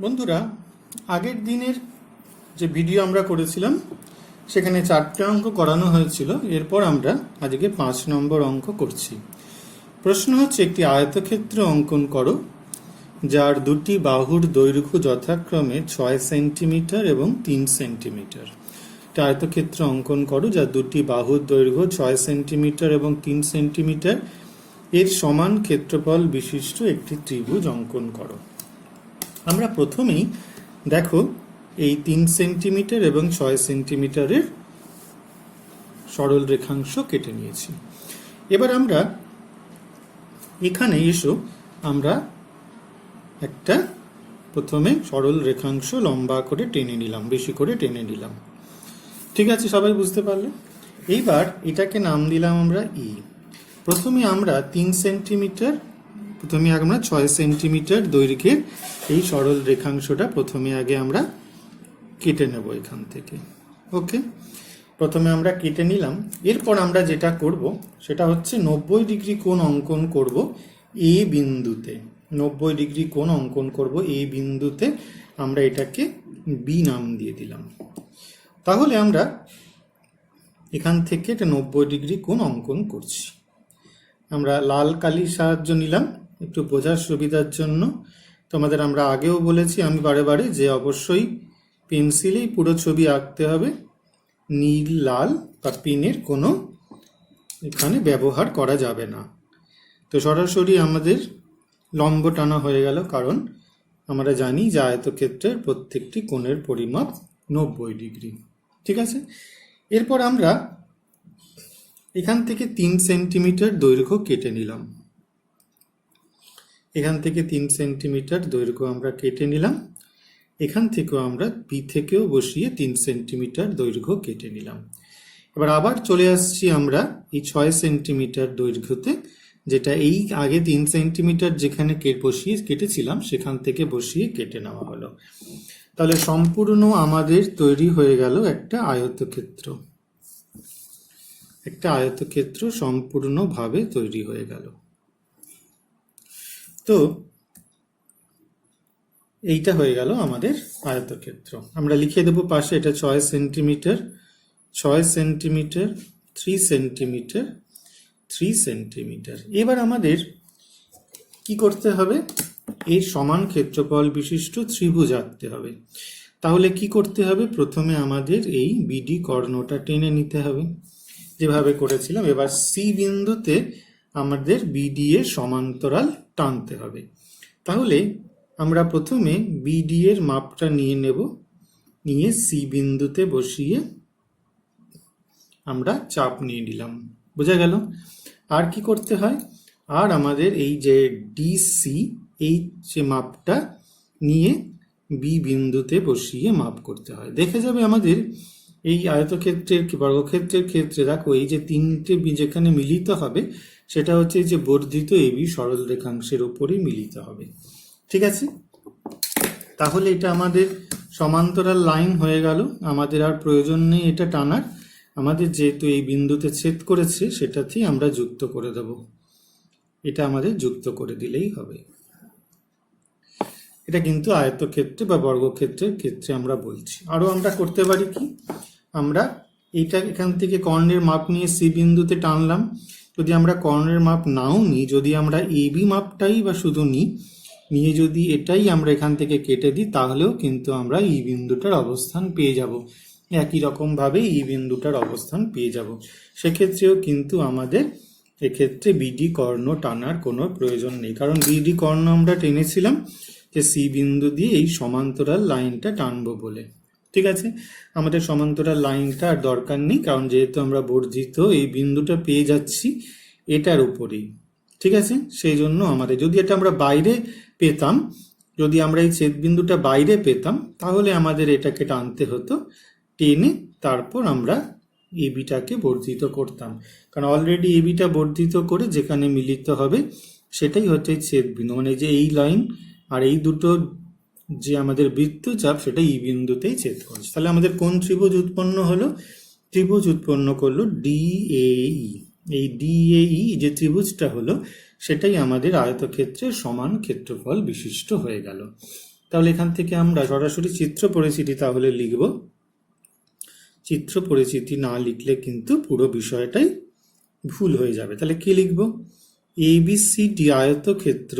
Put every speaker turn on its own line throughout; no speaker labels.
বন্ধুরা, আগের দিনের যে ভিডিও আমরা করেছিলাম সেখানে 4টে অঙ্ক করানো হয়েছিল। এরপর আমরা আজকে 5 নম্বর অঙ্ক করছি। প্রশ্ন হচ্ছে, একটি আয়তক্ষেত্র অঙ্কন করো যার দুটি বাহুর দৈর্ঘ্য যথাক্রমে 6 সেন্টিমিটার এবং 3 সেন্টিমিটার। একটা আয়তক্ষেত্র অঙ্কন করো যার দুটি বাহুর দৈর্ঘ্য 6 সেন্টিমিটার এবং 3 সেন্টিমিটার, এর সমান ক্ষেত্রফল বিশিষ্ট একটি ত্রিভুজ অঙ্কন করো। আমরা প্রথমেই দেখো এই 3 সেন্টিমিটার এবং 6 সেন্টিমিটারের সরল রেখাংশ কেটে নিয়েছি। এবার আমরা এখানে আমরা একটা প্রথমে সরল রেখাংশ লম্বা করে টেনে নিলাম, বেশি করে টেনে নিলাম। ঠিক আছে, সবাই বুঝতে পারলে? এইবার এটাকে নাম দিলাম আমরা ই। প্রথমে আমরা 3 সেন্টিমিটার, প্রথমে আমরা 6 সেন্টিমিটার দৈর্ঘ্যের এই সরল রেখাংশটা প্রথমে আগে আমরা কেটে নেব এখান থেকে। ওকে, প্রথমে আমরা কেটে নিলাম। এরপর আমরা যেটা করব সেটা হচ্ছে 90 ডিগ্রি কোণ অঙ্কন করব এ বিন্দুতে। 90 ডিগ্রি কোণ অঙ্কন করব এই বিন্দুতে। আমরা এটাকে বি নাম দিয়ে দিলাম। তাহলে আমরা এখান থেকে এটা 90 ডিগ্রি কোণ অঙ্কন করছি। আমরা লাল কালির সাহায্য নিলাম একটু বোঝার সুবিধার জন্য। তোমাদের আমরা আগেও বলেছি, আমি বারে বারে, যে অবশ্যই পেন্সিলেই পুরো ছবি আঁকতে হবে, নীল লাল বা পেনের কোনো এখানে ব্যবহার করা যাবে না। তো সরাসরি আমাদের লম্ব টানা হয়ে গেল, কারণ আমরা জানি যে আয়তক্ষেত্রের প্রত্যেকটি কোণের পরিমাপ 90 ডিগ্রি। ঠিক আছে, এরপর আমরা এখান থেকে 3 সেন্টিমিটার দৈর্ঘ্য কেটে নিলাম। এখান থেকে 3 সেন্টিমিটার দৈর্ঘ্য আমরা কেটে নিলাম। এখান থেকেও আমরা বি থেকেও বসিয়ে 3 সেন্টিমিটার দৈর্ঘ্য কেটে নিলাম। এবার আবার চলে আসছি আমরা এই 6 সেন্টিমিটার দৈর্ঘ্যতে, যেটা এই আগে 3 সেন্টিমিটার যেখানে কেটেছিলাম সেখান থেকে বসিয়ে কেটে নেওয়া হলো। তাহলে সম্পূর্ণ আমাদের তৈরি হয়ে গেল একটা আয়তক্ষেত্র। একটা আয়তক্ষেত্র সম্পূর্ণভাবে তৈরি হয়ে গেল। তো এইটা হয়ে গেল আমাদের আয়তক্ষেত্র। আমরা লিখে দেবো পাশে, এটা 6 সেন্টিমিটার, 6 সেন্টিমিটার, 3 সেন্টিমিটার, 3 সেন্টিমিটার। এবার আমাদের কি করতে হবে? এর সমান ক্ষেত্রফল বিশিষ্ট ত্রিভুজ আঁকতে হবে। তাহলে কি করতে হবে? প্রথমে আমাদের এই বিডি কর্ণটা টেনে নিতে হবে যেভাবে করেছিলাম। এবার সি বিন্দুতে আমাদের বিডি এর সমান্তরাল টানতে হবে। তাহলে আমরা প্রথমে বিডি এর মাপটা নিয়ে নেব, নিয়ে সি বিন্দুতে বসিয়ে আমরা চাপ নিয়ে নিলাম। বোঝা গেল? আর কি করতে হয়? আর আমাদের এই যে ডিসি, এই যে মাপটা নিয়ে বি বিন্দুতে বসিয়ে মাপ করতে হয়। দেখে যাবে আমাদের এই আয়তক্ষেত্রের বর্গক্ষেত্রের ক্ষেত্রে, দেখো এই যে 3টে যেখানে মিলিত হবে সেটা হচ্ছে যে বর্ধিত এবি সরল রেখাংশের উপরেই মিলিত হবে। ঠিক আছে, তাহলে এটা আমাদের সমান্তরাল লাইন হয়ে গেল। আমাদের আর প্রয়োজন নেই এটা টানার। আমাদের যেহেতু এই বিন্দুতে ছেদ করেছে সেটাতেই আমরা যুক্ত করে দেব। এটা আমাদের যুক্ত করে দিলেই হবে। এটা কিন্তু আয়তক্ষেত্রে বা বর্গক্ষেত্রের ক্ষেত্রে আমরা বলছি। আরো আমরা করতে পারি কি, আমরা এইটা এখান থেকে কর্ণের মাপ নিয়ে সি বিন্দুতে টানলাম। যদি আমরা কর্ণের মাপ নাও নিই, যদি আমরা এবি মাপটাই বা শুধু নিয়ে যদি এটাই আমরা এখান থেকে কেটে দিই, তাহলেও কিন্তু আমরা ই বিন্দুটার অবস্থান পেয়ে যাব। একই রকম ভাবে ই বিন্দুটার অবস্থান পেয়ে যাব। সেক্ষেত্রেও কিন্তু আমাদের এক্ষেত্রে বিডি কর্ণ টানার কোনো প্রয়োজন নেই, কারণ বিডি কর্ণ আমরা টেনেছিলাম যে সি বিন্দু দিয়ে এই সমান্তরাল লাইনটা টানবো বলে। ঠিক আছে, আমাদের সমান্তরাল লাইনটা আর দরকার নেই, কারণ যেহেতু আমরা বর্ধিত এই বিন্দুটা পেয়ে যাচ্ছি এটার উপরেই। ঠিক আছে, সেই জন্য আমাদের যদি এটা আমরা বাইরে পেতাম, যদি আমরা এই ছেদ বিন্দুটা বাইরে পেতাম, তাহলে আমাদের এটাকে টানতে হতো, টেনে তারপর আমরা এবিটাকে বর্ধিত করতাম। কারণ অলরেডি এবিটা বর্ধিত করে যেখানে মিলিত হবে সেটাই হচ্ছে ছেদ বিন্দু, মানে যে এই লাইন আর এই দুটো যে আমাদের বৃত্তচাপ সেটা ই বিন্দুতেই ছেদ করছে। তাহলে আমাদের কোন ত্রিভুজ উৎপন্ন হলো? ত্রিভুজ উৎপন্ন করলো ডিএই। এই ডিএই যে ত্রিভুজটা হলো সেটাই আমাদের আয়তক্ষেত্রের সমান ক্ষেত্রফল বিশিষ্ট হয়ে গেল। তাহলে এখান থেকে আমরা সরাসরি চিত্র পরিচিতি তাহলে লিখব। চিত্র পরিচিতি না লিখলে কিন্তু পুরো বিষয়টাই ভুল হয়ে যাবে। তাহলে কি লিখব? এবিসিডি আয়তক্ষেত্র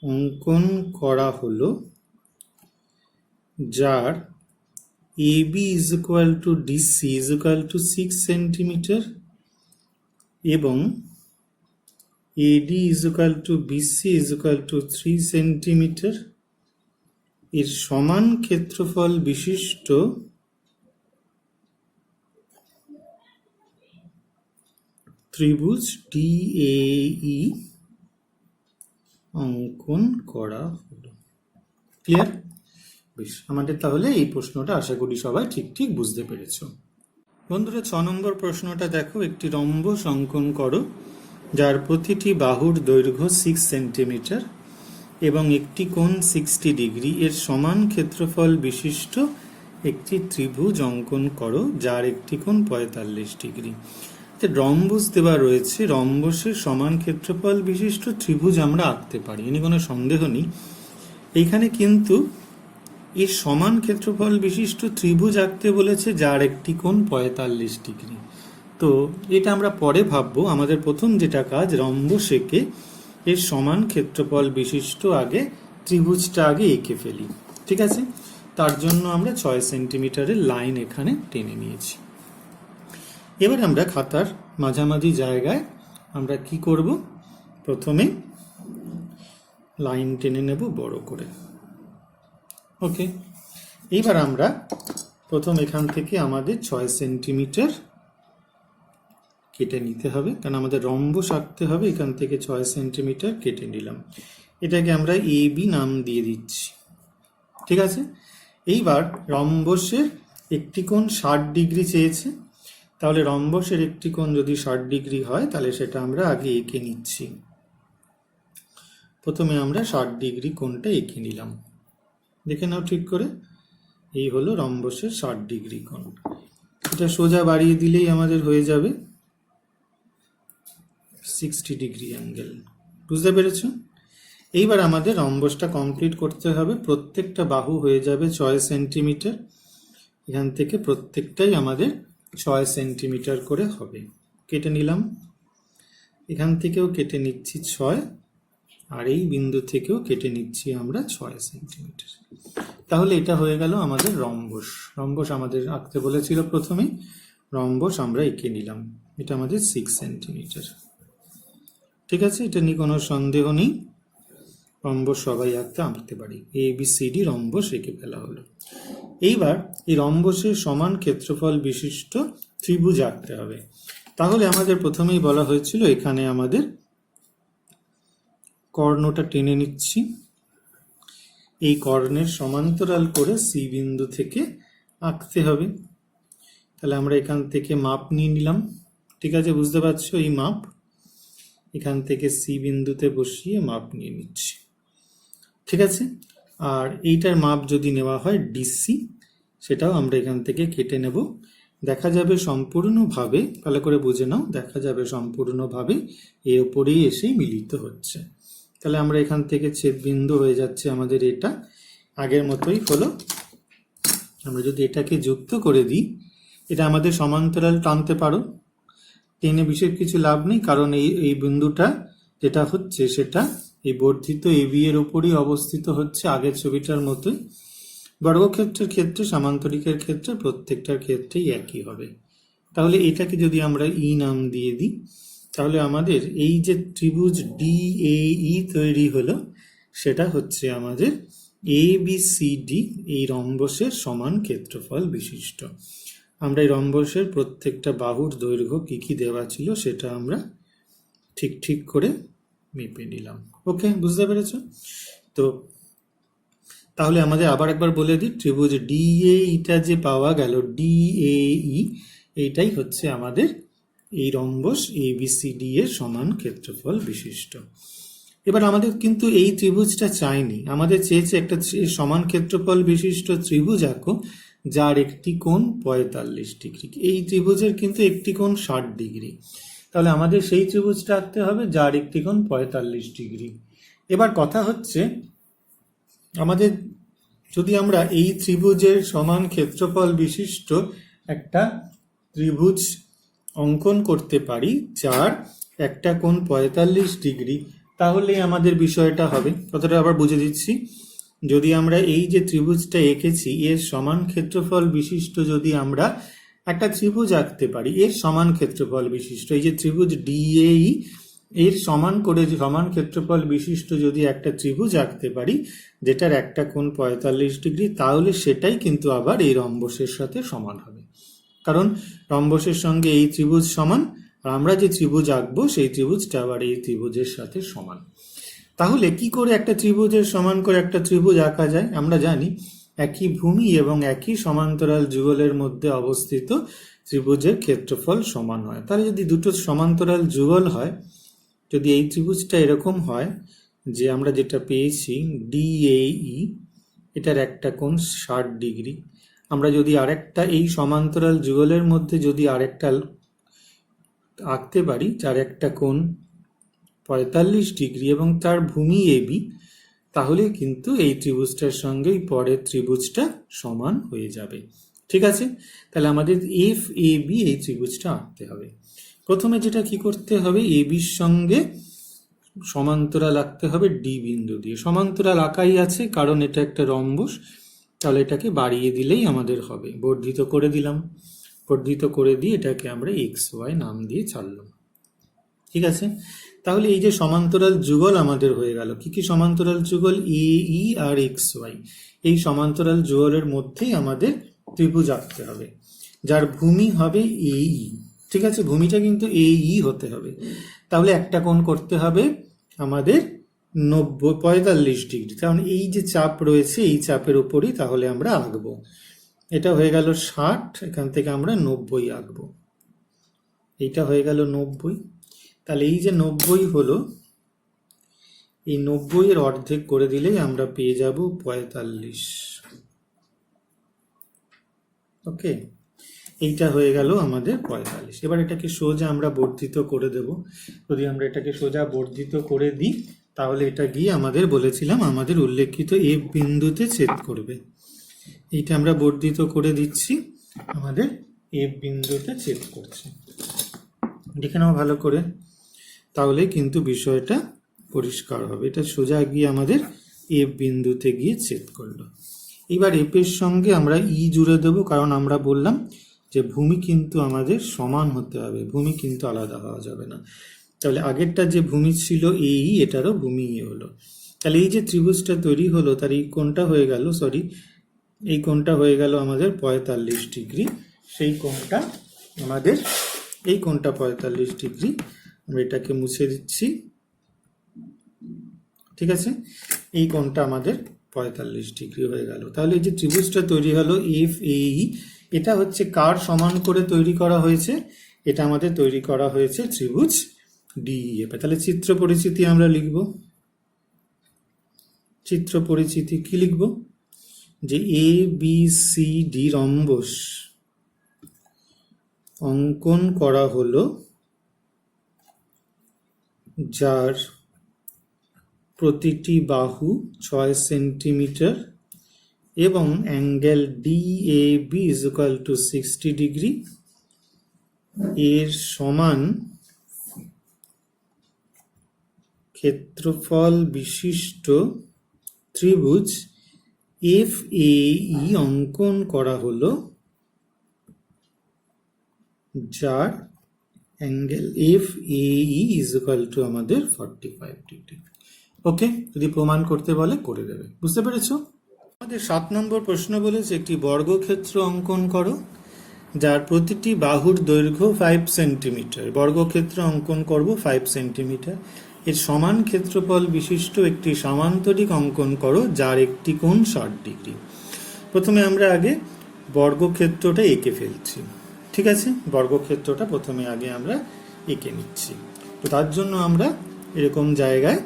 অঙ্কন করা হলো, যার AB is equal to DC is equal to 6 centimetre এবং AD is equal to BC is equal to 3 centimetre এর সমান ক্ষেত্রফল বিশিষ্ট ত্রিভুজ ডিএই অঙ্কন করা হলো। ক্লিয়ার? বেশ, আমাদের তাহলে এই প্রশ্নটা আশা করি সবাই ঠিক ঠিক বুঝতে পেরেছো। বন্ধুরা, 6 নম্বর প্রশ্নটা দেখো। একটি রম্বস অঙ্কন করো যার প্রতিটি বাহুর দৈর্ঘ্য 6 সেন্টিমিটার এবং একটি কোণ 60 ডিগ্রি এর সমান ক্ষেত্রফল বিশিষ্ট একটি ত্রিভুজ অঙ্কন করো যার একটি কোণ 45 ডিগ্রি। রম্বস দেওয়া রয়েছে, রম্বসের সমান ক্ষেত্রফল বিশিষ্ট ত্রিভুজ আমরা আঁকতে পারি, এ নিয়ে কোনো সন্দেহ নেই। এইখানে কিন্তু এর সমান ক্ষেত্রফল বিশিষ্ট ত্রিভুজ আঁকতে বলেছে যার একটি কোণ 45 ডিগ্রি। তো এটা আমরা পরে ভাববো। আমাদের প্রথম যেটা কাজ, রম্বস এঁকে এর সমান ক্ষেত্রফল বিশিষ্ট আগে ত্রিভুজটা আগে এঁকে ফেলি। ঠিক আছে? তার জন্য আমরা 6 সেন্টিমিটারের লাইন এখানে টেনে নিয়েছি। এবার আমরা খাতার মাঝামাঝি জায়গায় আমরা কি করব? প্রথমে লাইন টেনে নেব বড় করে। ওকে, এইবার আমরা প্রথম এখান থেকে আমাদের 6 সেন্টিমিটার কেটে নিতে হবে, কারণ আমাদের রম্বস আঁকতে হবে। এখান থেকে 6 সেন্টিমিটার কেটে নিলাম। এটাকে আমরা এ বি নাম দিয়ে দিচ্ছি। ঠিক আছে? এইবার রম্বসের একটি কোণ 60 ডিগ্রি চেয়েছে, তাহলে রম্বসের একটি কোণ যদি 60 ডিগ্রি হয় তাহলে সেটা আমরা আগে এঁকে নিচ্ছি। প্রথমে আমরা 60 ডিগ্রি কোণটা এঁকে নিলাম। দেখে নাও ঠিক করে, এই হলো রম্বসের 60 ডিগ্রি কোণ। এটা সোজা বাড়িয়ে দিলেই আমাদের হয়ে যাবে 60 ডিগ্রি অ্যাঙ্গেল। বুঝতে পেরেছ? এইবার আমাদের রম্বসটা কমপ্লিট করতে হবে। প্রত্যেকটা বাহু হয়ে যাবে 6 সেন্টিমিটার। এখান থেকে প্রত্যেকটাই আমাদের 6 সেন্টিমিটার করে হবে। কেটে নিলাম। এখান থেকেও কেটে নিচ্ছি 6, আর এই বিন্দু থেকেও কেটে নিচ্ছি আমরা 6 সেন্টিমিটার। তাহলে এটা হয়ে গেল আমাদের রম্বস। রম্বস আমাদের আঁকতে বলেছিল প্রথমেই, রম্বস আমরা এঁকে নিলাম। এটা আমাদের 6 সেন্টিমিটার। ঠিক আছে? এটা নিয়ে কোনো সন্দেহ নেই, রম্বস সবাই আঁকতে পারি। A B C D rhombus এঁকে ফেলা হলো। এইবার এই রম্বসের সমান ক্ষেত্রফল বিশিষ্ট ত্রিভুজ আঁকতে হবে। তাহলে আমাদের প্রথমেই বলা হয়েছিল এখানে আমাদের কর্ণটা টেনে নিচ্ছি। এই কর্ণের সমান্তরাল করে সি বিন্দু থেকে আঁকতে হবে। তাহলে আমরা এখান থেকে মাপ নিয়ে নিলাম। ঠিক আছে? বুঝতে পারছো? এই মাপ এখান থেকে সি বিন্দুতে বসিয়ে মাপ নিয়ে নিচ্ছি। ঠিক আছে? আর এইটার মাপ যদি নেওয়া হয় ডিসি, সেটাও আমরা এখান থেকে কেটে নেব। দেখা যাবে সম্পূর্ণভাবে, ভালো করে বুঝে নাও, দেখা যাবে সম্পূর্ণভাবে এর উপরেই এসে মিলিত হচ্ছে। তাহলে আমরা এখান থেকে ছেদ বিন্দু হয়ে যাচ্ছে আমাদের এটা আগের মতোই হলো। আমরা যদি এটাকে যুক্ত করে দিই, এটা আমাদের সমান্তরাল টানতে পারো, টেনে বিশেষ কিছু লাভ নেই, কারণ এই বিন্দুটা যেটা হচ্ছে সেটা এই বর্ধিত এবি এর উপরই অবস্থিত হচ্ছে, আগের ছবিটার মতোই। বর্গক্ষেত্রের ক্ষেত্রে, সামান্তরিকের ক্ষেত্রে প্রত্যেকটার ক্ষেত্রেই একই হবে। তাহলে এটাকে যদি আমরা ই নাম দিয়ে দিই, তাহলে আমাদের এই যে ত্রিভুজ ডিএই তৈরি হলো, সেটা হচ্ছে আমাদের এ বি সি ডি এই রম্বসের সমান ক্ষেত্রফল বিশিষ্ট। আমরা এই রম্বসের প্রত্যেকটা বাহুর দৈর্ঘ্য কি কি দেওয়া ছিল সেটা আমরা ঠিক ঠিক করে মেপে নিলাম। ওকে, বুঝতে পেরেছ? তো তাহলে আমাদের আবার একবার বলে দিই, ত্রিভুজ ডিএইটা যে পাওয়া গেল, ডিএই, এইটাই হচ্ছে আমাদের এই রম্বস এবিসিডি এর সমান ক্ষেত্রফল বিশিষ্ট। এবার আমাদের কিন্তু এই ত্রিভুজটা চাইনি, আমাদের চেয়েছে একটা সমান ক্ষেত্রফল বিশিষ্ট ত্রিভুজ আঁকো যার একটি কোণ 45 ডিগ্রি। এই ত্রিভুজের কিন্তু একটি কোণ 60 ডিগ্রি। তাহলে আমাদের সেই ত্রিভুজটা আঁকতে হবে যার একটি কোণ 45 ডিগ্রি। এবার কথা হচ্ছে আমাদের যদি আমরা এই ত্রিভুজের সমান ক্ষেত্রফল বিশিষ্ট একটা ত্রিভুজ অঙ্কন করতে পারি যার একটা কোণ 45 ডিগ্রি, তাহলে আমাদের বিষয়টা হবে। কথাটা আবার বুঝে দিচ্ছি। যদি আমরা এই যে ত্রিভুজটা এঁকেছি এর সমান ক্ষেত্রফল বিশিষ্ট যদি আমরা একটা ত্রিভুজ আঁকতে পারি, এর সমান ক্ষেত্রফল বিশিষ্ট এই যে ত্রিভুজ ডিএই এর সমান ক্ষেত্রফল বিশিষ্ট যদি একটা ত্রিভুজ আঁকতে পারি যেটার একটা কোণ 45 ডিগ্রি, তাহলে সেটাই কিন্তু আবার এই রম্বসের সাথে সমান হবে। কারণ রম্বসের সঙ্গে এই ত্রিভুজ সমান, আর আমরা যে ত্রিভুজ আঁকবো সেই ত্রিভুজটা আবার এই ত্রিভুজের সাথে সমান। তাহলে কি করে একটা ত্রিভুজের সমান করে একটা ত্রিভুজ আঁকা যায়? আমরা জানি একই ভূমি এবং একই সমান্তরাল যুগলের মধ্যে অবস্থিত ত্রিভুজের ক্ষেত্রফল সমান হয়। তাহলে যদি দুটো সমান্তরাল যুগল হয়, যদি এই ত্রিভুজটা এরকম হয় যে আমরা যেটা পেয়েছি ডিএই, এটার একটা কোণ 60 ডিগ্রি, আমরা যদি আরেকটা এই সমান্তরাল যুগলের মধ্যে যদি আরেকটা আঁকতে পারি যার একটা কোণ 45 ডিগ্রি এবং তার ভূমি এবি, তাহলে কিন্তু এই ত্রিভুজটার সঙ্গে পরের ত্রিভুজটা সমান হয়ে যাবে। ঠিক আছে, তাহলে আমাদের এফ এ বি এই ত্রিভুজটা আঁকতে হবে। প্রথমে যেটা কি করতে হবে, এ বির সঙ্গে সমান্তরাল আঁকতে হবে ডি বিন্দু দিয়ে। সমান্তরাল আঁকাই আছে কারণ এটা একটা রম্বস, তাহলে এটাকে বাড়িয়ে দিলেই আমাদের হবে। বর্ধিত করে দিলাম, বর্ধিত করে দিয়ে এটাকে আমরা এক্স ওয়াই নাম দিয়ে ছাড়লাম। ঠিক আছে, তাহলে এই যে সমান্তরাল যুগল আমাদের হয়ে গেল। কি কি সমান্তরাল যুগল? এ ই আর এক্স ওয়াই। এই সমান্তরাল যুগলের মধ্যেই আমাদের ত্রিভুজ আঁকতে হবে যার ভূমি হবে এ ই। ঠিক আছে, ভূমিটা কিন্তু এ ই হতে হবে। তাহলে একটা কোণ করতে হবে আমাদের 45 ডিগ্রি, কারণ এই যে চাপ রয়েছে এই চাপের উপরই তাহলে আমরা আঁকবো। এটা হয়ে গেল 60, এখান থেকে আমরা 90 আঁকবো। এইটা হয়ে গেল 90। তাহলে এই যে 90 হলো, এই 90 এর অর্ধেক করে দিলেই আমরা পেয়ে যাব 45। ওকে, এইটা হয়ে গেল আমাদের 45। এবার এটাকে সোজা আমরা বর্ধিত করে দেব। যদি আমরা এটাকে সোজা বর্ধিত করে দিই তাহলে এটা গিয়ে আমাদের বলেছিলাম আমাদের উল্লেখিত এফ বিন্দুতে ছেদ করবে। এইটা আমরা বর্ধিত করে দিচ্ছি, আমাদের এফ বিন্দুতে ছেদ করছে। দেখে নাও ভালো করে, তাহলে কিন্তু বিষয়টা পরিষ্কার হবে। এটা সোজা গিয়ে আমাদের এফ বিন্দুতে গিয়ে ছেদ করলো। এবার এফ এর সঙ্গে আমরা ই জুড়ে দেব, কারণ আমরা বললাম যে ভূমি কিন্তু আমাদের সমান হতে হবে, ভূমি কিন্তু আলাদা হওয়া যাবে না। তাহলে আগেরটা যে ভূমি ছিল এই, এটারও ভূমি হলো। তাহলে এই যে ত্রিভুজটা তৈরি হলো তার এই কোণটা হয়ে গেল, এই কোণটা হয়ে গেল আমাদের 45 ডিগ্রি। সেই কোণটা আমাদের, এই কোণটা 45 ডিগ্রি, আমরা এটাকে মুছে দিচ্ছি। ঠিক আছে, এই কোণটা আমাদের 45 ডিগ্রি হয়ে গেল। তাহলে এই যে ত্রিভুজটা তৈরি হলো এফ এ ই, এটা হচ্ছে কার সমান করে তৈরি করা হয়েছে? এটা আমাদের তৈরি করা হয়েছে ত্রিভুজ ডিএফ। তাহলে চিত্র পরিচিতি আমরা লিখব। চিত্র পরিচিতি কি লিখব? যে A B C D rhombus অঙ্কন করা হলো যার প্রতিটি বাহু 6 সেন্টিমিটার এবং অ্যাঙ্গেল DAB = 60 ডিগ্রি, এর সমান ক্ষেত্রফল বিশিষ্ট ত্রিভুজ FAE অঙ্কন করা হলো যার অ্যাঙ্গেল FAE = আমাদের 45 ডিগ্রি। ওকে, যদি প্রমাণ করতে বলে করে দেবে। বুঝতে পেরেছো? আমাদের 7 নম্বর প্রশ্ন বলেছে একটি বর্গক্ষেত্র অঙ্কন করো যার প্রতিটি বাহুর দৈর্ঘ্য 5 সেন্টিমিটার। বর্গক্ষেত্র অঙ্কন করব 5 সেন্টিমিটার। এর সমান ক্ষেত্রফল বিশিষ্ট একটি সামান্তরিক অঙ্কন করো যার একটি কোণ 60 ডিগ্রি। প্রথমে আমরা আগে বর্গক্ষেত্রটা এঁকে ফেলছি। ঠিক আছে, বর্গক্ষেত্রটা প্রথমে আগে আমরা এঁকে নিচ্ছি। তো তার জন্য আমরা এরকম জায়গায়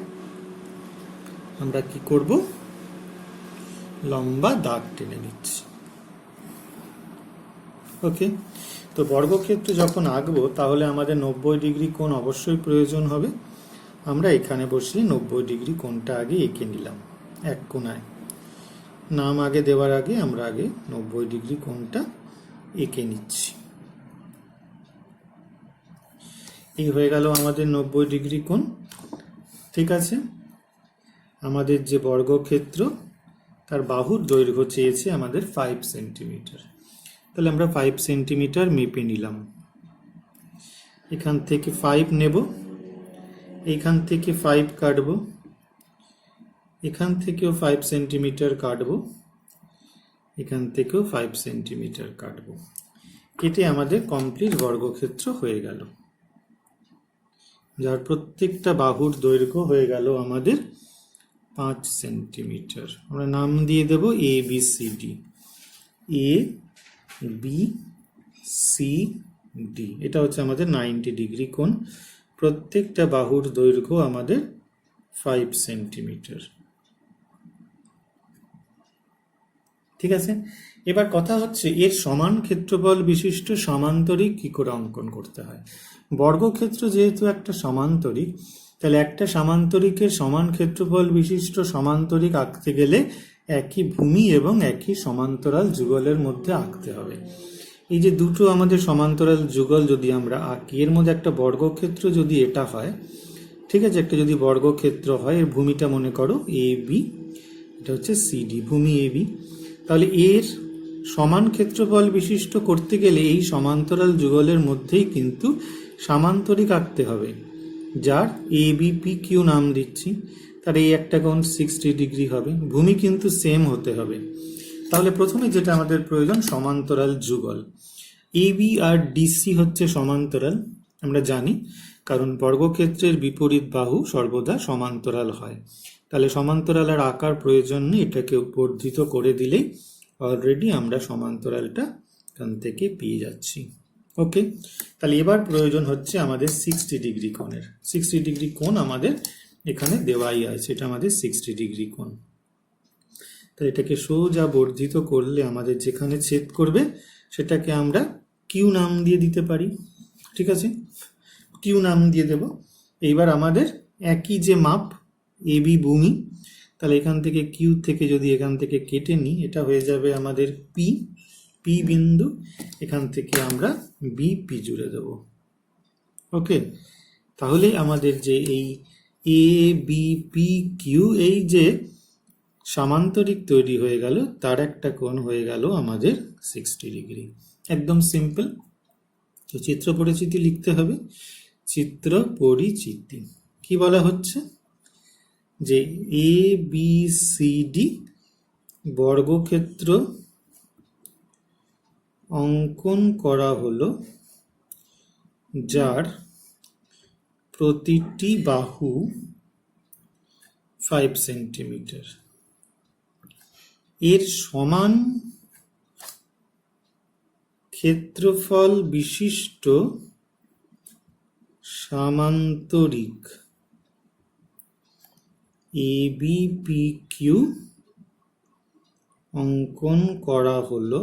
আমরা কি করব, লম্বা দাগ টেনে নিচ্ছি। ওকে, তো বর্গক্ষেত্র যখন আঁকবো তাহলে আমাদের 90 ডিগ্রি কোণ অবশ্যই প্রয়োজন হবে। আমরা এখানে বসিয়ে 90 ডিগ্রি কোণটা আগে এঁকে নিলাম এক কোণায়। নাম আগে দেওয়ার আগে আমরা আগে 90 ডিগ্রি কোণটা এঁকে নিচ্ছি। এই হয়ে গেল আমাদের 90 ডিগ্রি কোণ। ঠিক আছে, আমাদের যে বর্গক্ষেত্র তার বাহুর দৈর্ঘ্য চেয়েছে আমাদের 5 সেন্টিমিটার। তাহলে আমরা 5 সেন্টিমিটার মেপে নিলাম। এখান থেকে 5 নেব, এখান থেকে 5 কাটব, এখান থেকেও 5 সেন্টিমিটার কাটব, এখান থেকেও 5 সেন্টিমিটার কাটব। কেটে আমাদের কমপ্লিট বর্গক্ষেত্র হয়ে গেল, যার প্রত্যেকটা বাহুর দৈর্ঘ্য হয়ে গেল আমাদের 5 সেন্টিমিটার। আমরা নাম দিয়ে দেব A B C D. A B C D, এটা হচ্ছে আমাদের 90 ডিগ্রি কোণ। প্রত্যেকটা বাহুর দৈর্ঘ্য আমাদের 5 সেন্টিমিটার। ঠিক আছে, এবার কথা হচ্ছে এর সমান ক্ষেত্রফল বিশিষ্ট সমান্তরিক কি করে অঙ্কন করতে হয়। বর্গক্ষেত্র যেহেতু একটা সমান্তরিক, তাহলে একটা সমান্তরিকের সমান ক্ষেত্রফল বিশিষ্ট সমান্তরিক আঁকতে গেলে একই ভূমি এবং একই সমান্তরাল যুগলের মধ্যে আঁকতে হবে। এই যে দুটো আমাদের সমান্তরাল যুগল যদি আমরা আঁকি, এর মধ্যে একটা বর্গক্ষেত্র যদি এটা হয়, ঠিক আছে, একটা যদি বর্গক্ষেত্র হয়, এর ভূমিটা মনে করো এ বি, এটা হচ্ছে সিডি, ভূমি এ বি। তাহলে এর সমান ক্ষেত্রফল বিশিষ্ট করতে গেলে এই সমান্তরাল যুগলের মধ্যেই কিন্তু সামান্তরিক আঁকতে হবে, যার এ বি পি কিউ নাম দিচ্ছি। তার এই একটা কোণ 60 ডিগ্রি হবে, ভূমি কিন্তু সেম হতে হবে। তাহলে প্রথমে যেটা আমাদের প্রয়োজন সমান্তরাল যুগল। এ বি আর ডিসি হচ্ছে সমান্তরাল, আমরা জানি, কারণ বর্গক্ষেত্রের বিপরীত বাহু সর্বদা সমান্তরাল হয়। তাহলে সমান্তরাল আর আঁকার প্রয়োজন নেই, এটাকে বর্ধিত করে দিলেই অলরেডি আমরা সমান্তরালটা এখান থেকে পেয়ে যাচ্ছি। ওকে, তাহলে এবার প্রয়োজন হচ্ছে আমাদের 60 ডিগ্রি কোণের। 60 ডিগ্রি কোণ আমাদের এখানে দেওয়াই আছে, এটা আমাদের 60 ডিগ্রি কোণ। তাহলে এটাকে সোজা বর্ধিত করলে আমাদের যেখানে ছেদ করবে সেটাকে আমরা কিউ নাম দিয়ে দিতে পারি। ঠিক আছে, কিউ নাম দিয়ে দেব। এইবার আমাদের একই যে মাপ এ বি ভূমি, তাহলে এখান থেকে কিউ থেকে যদি এখান থেকে কেটে নিই, এটা হয়ে যাবে আমাদের পি, পি বিন্দু। এখান থেকে আমরা বি পি জুড়ে দেব। ওকে, তাহলে আমাদের যে এই এ বি পি কিউ, এই যে সামান্তরিক তৈরি হয়ে গেল, তার একটা কোণ হয়ে গেল আমাদের 60 ডিগ্রি। একদম সিম্পল। তো চিত্র পরিচিতি লিখতে হবে। চিত্র পরিচিতি কি বলা হচ্ছে, যে এ বি সি ডি বর্গক্ষেত্র অঙ্কন করা হলো, যার প্রতিটি বাহু 5 সেন্টিমিটার। এর সমান ক্ষেত্রফল বিশিষ্ট সামান্তরিক এ বি পি কিউ অঙ্কন করা হলো,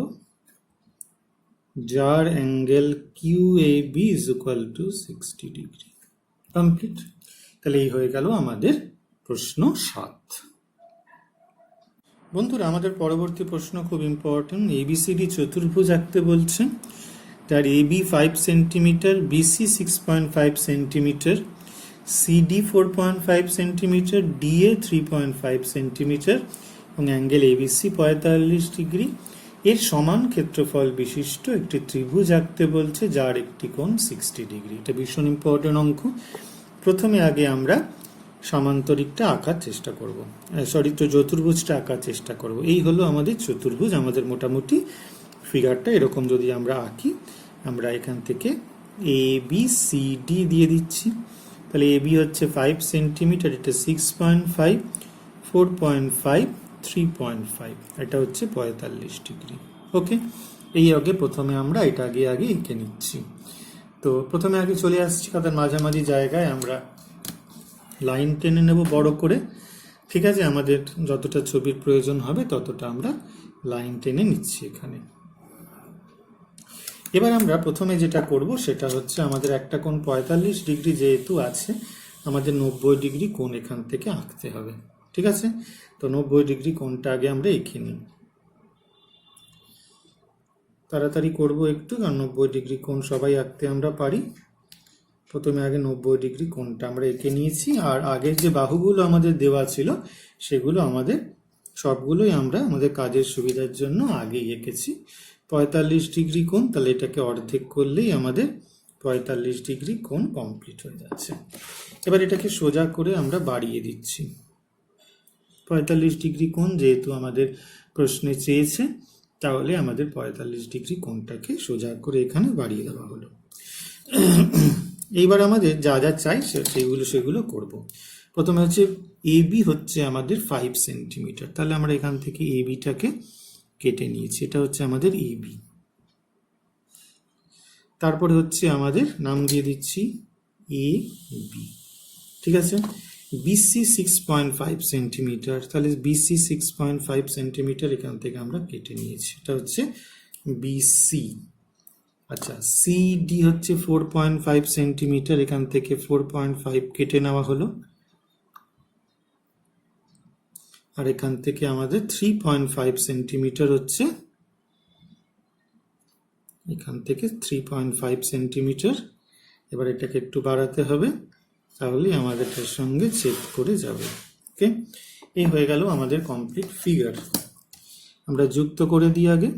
যার angle Q A B is equal to 60 degree. Complete. তাহলে এই হয়ে গেল আমাদের প্রশ্ন 7। বন্ধুরা, আমাদের পরবর্তী প্রশ্ন খুব ইম্পর্টেন্ট। এবিসিডি চতুর্ভুজ আঁকতে বলছে, তার AB 5 centimetre, BC 6.5 centimetre, CD 4.5 centimetre, DA 3.5 centimetre এবং অ্যাঙ্গেল এবিসি 45 ডিগ্রি। এর সমান ক্ষেত্রফল বিশিষ্ট একটি ত্রিভুজ আঁকতে বলছে, যার একটি কোণ 60 ডিগ্রি। এটা ভীষণ ইম্পর্টেন্ট অঙ্ক। প্রথমে আগে আমরা সামান্তরিকটা আঁকার চেষ্টা করব, তো চতুর্ভুজটা আঁকার চেষ্টা করব। এই হলো আমাদের চতুর্ভুজ। আমাদের মোটামুটি ফিগারটা এরকম যদি আমরা আঁকি, আমরা এখান থেকে এ বি সি ডি দিয়ে দিচ্ছি। তাহলে এ বি হচ্ছে 5 সেন্টিমিটার, এটা 6.5, 4.5, 3.5, এটা হচ্ছে 45 ডিগ্রি। ওকে, এই আগে প্রথমে আমরা এটা আগে এঁকে নিচ্ছি। তো প্রথমে আগে চলে আসছি তাদের মাঝামাঝি জায়গায় আমরা লাইন টেনে নেব বড় করে। ঠিক আছে, আমাদের যতটা ছবির প্রয়োজন হবে ততটা আমরা লাইন টেনে নিচ্ছি এখানে। এবার আমরা প্রথমে যেটা করব সেটা হচ্ছে, আমাদের একটা কোণ 45 ডিগ্রি যেহেতু আছে, আমাদের 90 ডিগ্রি কোণ এখান থেকে আঁকতে হবে। ঠিক আছে, তো 90 ডিগ্রি কোণটা আগে আমরা এঁকে নিই। তাড়াতাড়ি করব একটু, কারণ 90 ডিগ্রি কোণ সবাই আঁকতে আমরা পারি। প্রথমে আগে 90 ডিগ্রি কোণটা আমরা এঁকে নিয়েছি, আর আগের যে বাহুগুলো আমাদের দেওয়া ছিল সেগুলো আমাদের সবগুলোই আমরা আমাদের কাজের সুবিধার জন্য আগেই এঁকেছি। 45 ডিগ্রি কোণ, তাহলে এটাকে অর্ধেক করলেই আমাদের 45 ডিগ্রি কোণ কমপ্লিট হয়ে যাচ্ছে। এবার এটাকে সোজা করে আমরা বাড়িয়ে দিচ্ছি। 45 ডিগ্রি কোণ যেহেতু আমাদের প্রশ্নে চেয়েছে, তাহলে আমাদের 45 ডিগ্রি কোণটাকে সোজা করে এখানে বাড়িয়ে দেওয়া হলো। এইবার আমাদের যা যা চাই সেগুলো করব। প্রথমে হচ্ছে এবি হচ্ছে আমাদের 5 সেন্টিমিটার, তাহলে আমরা এখান থেকে এবিটাকে কেটে নিয়েছি, এটা হচ্ছে আমাদের এবি। তারপরে হচ্ছে আমাদের নাম দিয়ে দিচ্ছি এ বি। ঠিক আছে, বিসি 6.5 সেন্টিমিটার, তাহলে বিসি 6.5 সেন্টিমিটার এখান থেকে আমরা কেটে নিয়েছি, এটা হচ্ছে বিসি। আচ্ছা, সিডি হচ্ছে 4.5 সেন্টিমিটার, এখান থেকে 4.5 কেটে নেওয়া হলো। আর এখান থেকে আমাদের 3.5 সেন্টিমিটার হচ্ছে, এখান থেকে 3.5 সেন্টিমিটার। এবার এটাকে একটু বাড়াতে হবে, তাহলে আমাদের এর সঙ্গে ছেদ করে যাবে। ওকে, এই হয়ে গেল আমাদের কমপ্লিট ফিগার। আমরা যুক্ত করে দিই আগে।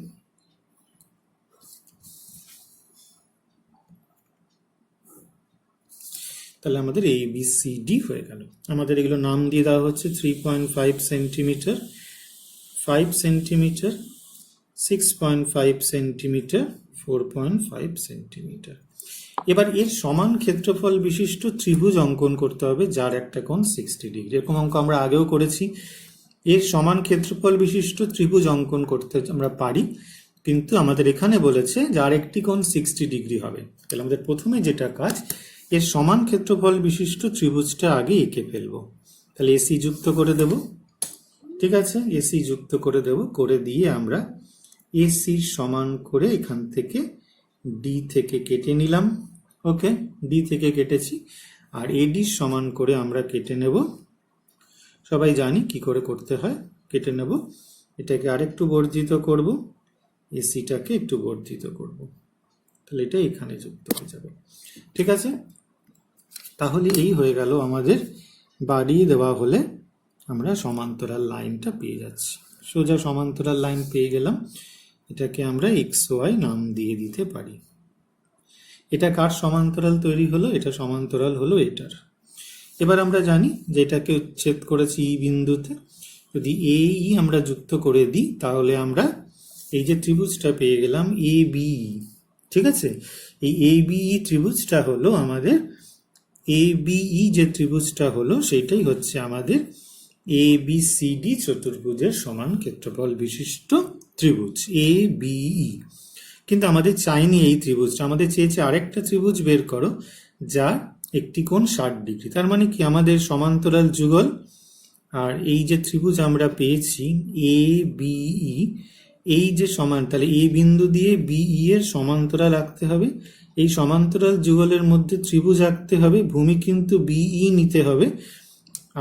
তাহলে আমাদের এ বি সি ডি হয়ে গেল। আমাদের এগুলো নাম দিয়ে দেওয়া হচ্ছে 3.5 সেন্টিমিটার, 5 সেন্টিমিটার, 6.5 সেন্টিমিটার, 4.5 সেন্টিমিটার। এবার এর সমান ক্ষেত্রফল বিশিষ্ট ত্রিভুজ অঙ্কন করতে হবে যার একটা কোণ 60 ডিগ্রি। এরকম অঙ্ক আমরা আগেও করেছি। এর সমান ক্ষেত্রফল বিশিষ্ট ত্রিভুজ অঙ্কন করতে আমরা পারি, কিন্তু আমাদের এখানে বলেছে যার একটি কোণ 60 ডিগ্রি হবে। তাহলে আমাদের প্রথমে যেটা কাজ, এর সমান ক্ষেত্রফল বিশিষ্ট ত্রিভুজটা আগে এঁকে ফেলবো। তাহলে এসি যুক্ত করে দেব। ঠিক আছে, এসি যুক্ত করে দেব, করে দিয়ে আমরা এসি সমান করে এখান থেকে ডি থেকে কেটে নিলাম। ওকে, ডি থেকে কেটেছি। আর এডি সমান করে আমরা কেটে নেব। সবাই জানি কি করে করতে হয়, কেটে নেব। এটাকে আরেকটু বর্ধিত করব, এসিটাকে একটু বর্ধিত করব, তাহলে এটা এখানে যুক্ত হয়ে যাবে। ঠিক আছে, তাহলে এই হয়ে গেল আমাদের। বাড়িয়ে দেওয়া হলে আমরা সমান্তরাল লাইনটা পেয়ে যাচ্ছি। সোজা সমান্তরাল লাইন পেয়ে গেলাম। এটাকে আমরা এক্স ওয়াই নাম দিয়ে দিতে পারি। এটা কার সমান্তরাল তৈরি হলো? এটা সমান্তরাল হলো এটার। এবার আমরা জানি যে এটাকে উচ্ছেদ করেছি ই বিন্দুতে। যদি এ ই আমরা যুক্ত করে দিই, তাহলে আমরা এই যে ত্রিভুজটা পেয়ে গেলাম এ বি। ঠিক আছে, এই এ বি ত্রিভুজটা হলো আমাদের, এ বিই যে ত্রিভুজটা হলো সেইটাই হচ্ছে আমাদের এ বি সি ডি চতুর্ভুজের সমান ক্ষেত্রফল বিশিষ্ট ত্রিভুজ এ বিই। কিন্তু আমাদের চাইনি এই ত্রিভুজটা, আমাদের চেয়েছে আরেকটা ত্রিভুজ বের করো যার একটি কোণ 60 ডিগ্রি। তার মানে কি, আমাদের সমান্তরাল যুগল আর এই যে ত্রিভুজ আমরা পেয়েছি এ বিই, এই যে সমান, তাহলে এ বিন্দু দিয়ে বিই এর সমান্তরাল আঁকতে হবে। এই সমান্তরাল যুগলের মধ্যে ত্রিভুজ আঁকতে হবে, ভূমি কিন্তু বিই নিতে হবে,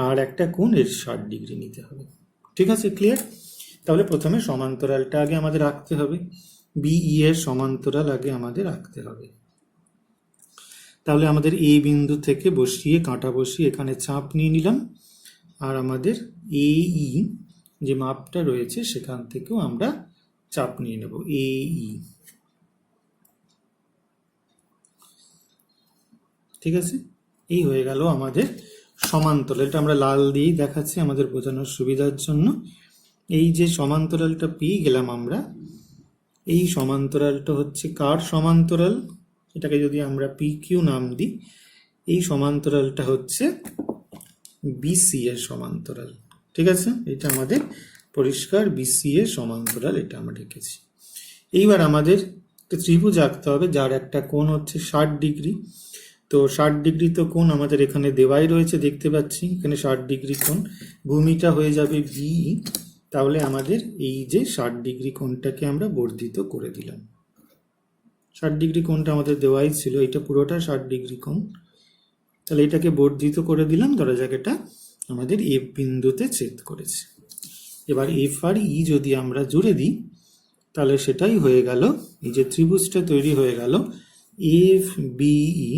আর একটা কোণ এর 60 ডিগ্রি নিতে হবে। ঠিক আছে, ক্লিয়ার? তাহলে প্রথমে সমান্তরালটা আগে আমাদের আঁকতে হবে, বিই এর সমান্তরাল আগে আমাদের আঁকতে হবে। তাহলে আমাদের এই বিন্দু থেকে বসিয়ে, কাঁটা বসিয়ে এখানে চাপ নিয়ে নিলাম, আর আমাদের এই যে মাপটা রয়েছে সেখান থেকেও আমরা চাপ নিয়ে নেব এই। ঠিক আছে, এই হয়ে গেল আমাদের সমান্তরাল। এটা আমরা লাল দিয়েই দেখাচ্ছি আমাদের বোঝানোর সুবিধার জন্য। এই যে সমান্তরালটা পেয়ে গেলাম আমরা, এই সমান্তরালটা হচ্ছে কার সমান্তরাল? এটাকে যদি আমরা পি কিউ নাম দিই, এই সমান্তরালটা হচ্ছে বিসি এর সমান্তরাল। ঠিক আছে, এটা আমাদের পরিষ্কার বিসি এর সমান্তরাল, এটা আমরা রেখেছি। এইবার আমাদের ত্রিভুজ আঁকতে হবে যার একটা কোণ হচ্ছে 60 ডিগ্রি। তো 60 ডিগ্রি তো কোণ আমাদের এখানে দেওয়াই রয়েছে, দেখতে পাচ্ছি এখানে 60 ডিগ্রি কোণ। ভূমিটা হয়ে যাবে বি, তাহলে আমাদের এই যে 60 ডিগ্রি কোণটাকে আমরা বর্ধিত করে দিলাম। 60 ডিগ্রি কোণটা আমাদের দেওয়াই ছিল, এটা পুরোটা 60 ডিগ্রি কোণ। তাহলে এটাকে বর্ধিত করে দিলাম, ধরা যাক এটা আমাদের এফ বিন্দুতে ছেদ করেছে। এবার এফ আর ই যদি আমরা জুড়ে দিই তাহলে সেটাই হয়ে গেল, এই যে ত্রিভুজটা তৈরি হয়ে গেল এফ বিই,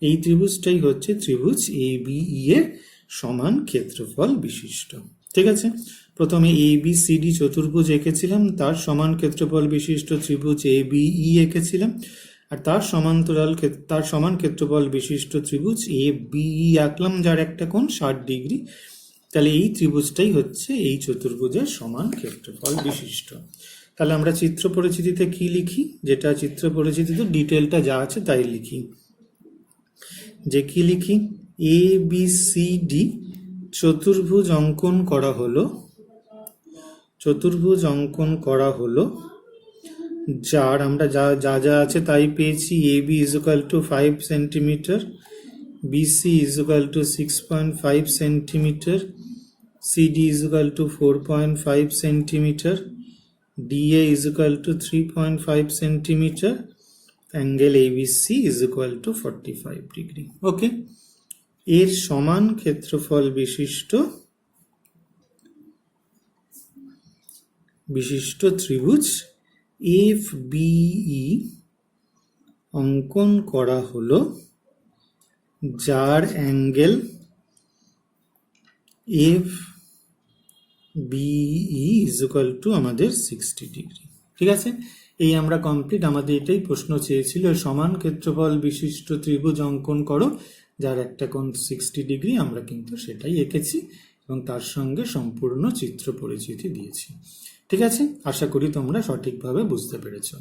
এই ত্রিভুজটাই হচ্ছে ত্রিভুজ এ বিই এর সমান ক্ষেত্রফল বিশিষ্ট। ঠিক আছে, প্রথমে এ বি সি ডি চতুর্ভুজ এঁকেছিলাম, তার সমান ক্ষেত্রফল বিশিষ্ট ত্রিভুজ এ বিই এঁকেছিলাম, আর তার সমান ক্ষেত্রফল বিশিষ্ট ত্রিভুজ এ বিই আঁকলাম, যার একটা কোণ 60 ডিগ্রি। তাহলে এই ত্রিভুজটাই হচ্ছে এই চতুর্ভুজের সমান ক্ষেত্রফল বিশিষ্ট। তাহলে আমরা চিত্র পরিচিতিতে কি লিখি, যেটা চিত্র পরিচিতিতে ডিটেলটা যা আছে তাই লিখি, যে কি লিখি, এ বি সি ডি চতুর্ভুজ অঙ্কন করা হলো, যার আমরা যা আছে তাই পেয়েছি। A B is equal to 5 centimetre, BC is equal to 6.5 centimetre, CD is equal to 4.5 centimetre, DA is equal to 3.5 centimetre, angle ABC is equal to 45 degree. Okay, এর সমান ক্ষেত্রফল বিশিষ্ট ত্রিভুজ এফ বিই অঙ্কন করা হলো, যার angle F BE is equal to আমাদের 60 ডিগ্রি। ঠিক আছে, এই আমরা কমপ্লিট। আমাদের এটাই প্রশ্ন চেয়েছিল, সমান ক্ষেত্রফল বিশিষ্ট ত্রিভুজ অঙ্কন করো যার একটা কোণ 60 ডিগ্রি। আমরা কিন্তু সেটাই এঁকেছি এবং তার সঙ্গে সম্পূর্ণ চিত্র পরিচিতি দিয়েছি। ঠিক আছে, আশা করি তোমরা সঠিকভাবে বুঝতে পেরেছো।